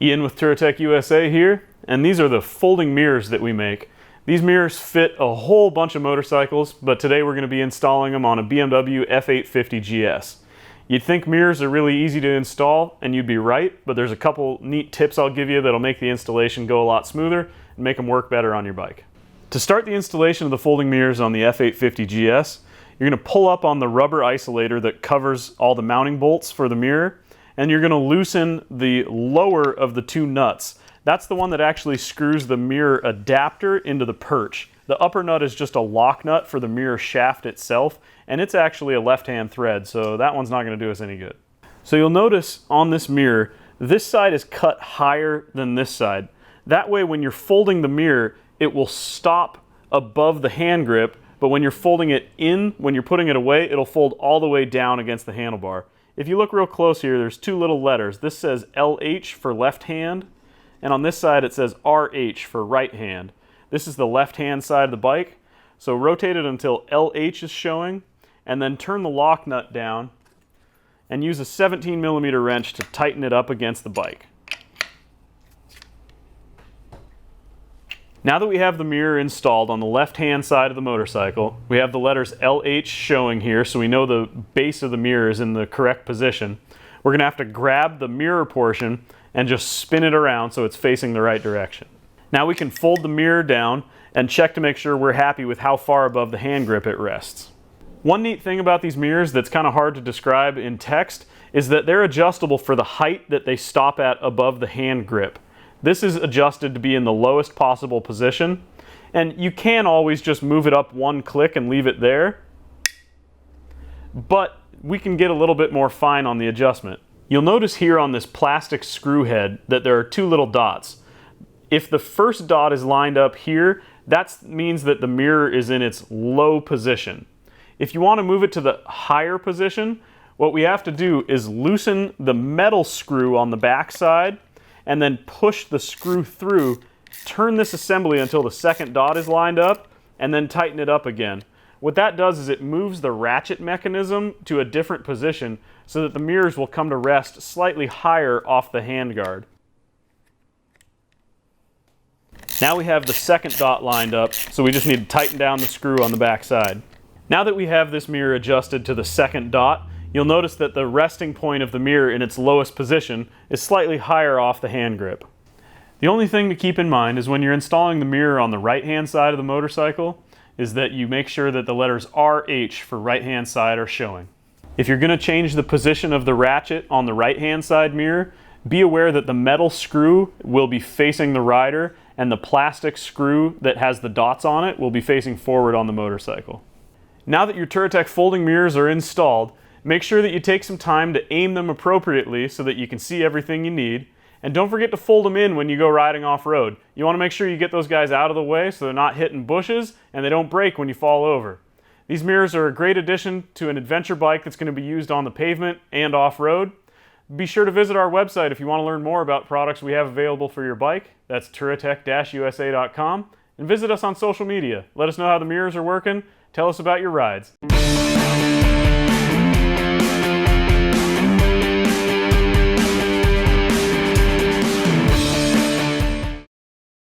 Ian with Touratech USA here, and these are the folding mirrors that we make. These mirrors fit a whole bunch of motorcycles, but today we're going to be installing them on a BMW F850GS. You'd think mirrors are really easy to install, and you'd be right, but there's a couple neat tips I'll give you that'll make the installation go a lot smoother and make them work better on your bike. To start the installation of the folding mirrors on the F850GS, you're going to pull up on the rubber isolator that covers all the mounting bolts for the mirror, and you're going to loosen the lower of the two nuts. That's the one that actually screws the mirror adapter into the perch. The upper nut is just a lock nut for the mirror shaft itself, and it's actually a left-hand thread, so that one's not going to do us any good. So you'll notice on this mirror, this side is cut higher than this side. That way when you're folding the mirror, it will stop above the hand grip, but when you're folding it in, when you're putting it away, it'll fold all the way down against the handlebar. If you look real close here, there's two little letters. This says LH for left hand, and on this side it says RH for right hand. This is the left hand side of the bike, so rotate it until LH is showing, and then turn the lock nut down and use a 17mm wrench to tighten it up against the bike. Now that we have the mirror installed on the left-hand side of the motorcycle, we have the letters LH showing here, so we know the base of the mirror is in the correct position. We're going to have to grab the mirror portion and just spin it around so it's facing the right direction. Now we can fold the mirror down and check to make sure we're happy with how far above the hand grip it rests. One neat thing about these mirrors that's kind of hard to describe in text is that they're adjustable for the height that they stop at above the hand grip. This is adjusted to be in the lowest possible position, and you can always just move it up one click and leave it there, but we can get a little bit more fine on the adjustment. You'll notice here on this plastic screw head that there are two little dots. If the first dot is lined up here, that means that the mirror is in its low position. If you want to move it to the higher position, what we have to do is loosen the metal screw on the back side and then push the screw through, turn this assembly until the second dot is lined up, and then tighten it up again. What that does is it moves the ratchet mechanism to a different position so that the mirrors will come to rest slightly higher off the handguard. Now we have the second dot lined up, so we just need to tighten down the screw on the back side. Now that we have this mirror adjusted to the second dot, you'll notice that the resting point of the mirror in its lowest position is slightly higher off the hand grip. The only thing to keep in mind is when you're installing the mirror on the right-hand side of the motorcycle is that you make sure that the letters RH for right-hand side are showing. If you're going to change the position of the ratchet on the right-hand side mirror, be aware that the metal screw will be facing the rider and the plastic screw that has the dots on it will be facing forward on the motorcycle. Now that your Touratech folding mirrors are installed, make sure that you take some time to aim them appropriately so that you can see everything you need. And don't forget to fold them in when you go riding off-road. You want to make sure you get those guys out of the way so they're not hitting bushes and they don't break when you fall over. These mirrors are a great addition to an adventure bike that's going to be used on the pavement and off-road. Be sure to visit our website if you want to learn more about products we have available for your bike. That's touratech-usa.com. And visit us on social media. Let us know how the mirrors are working. Tell us about your rides.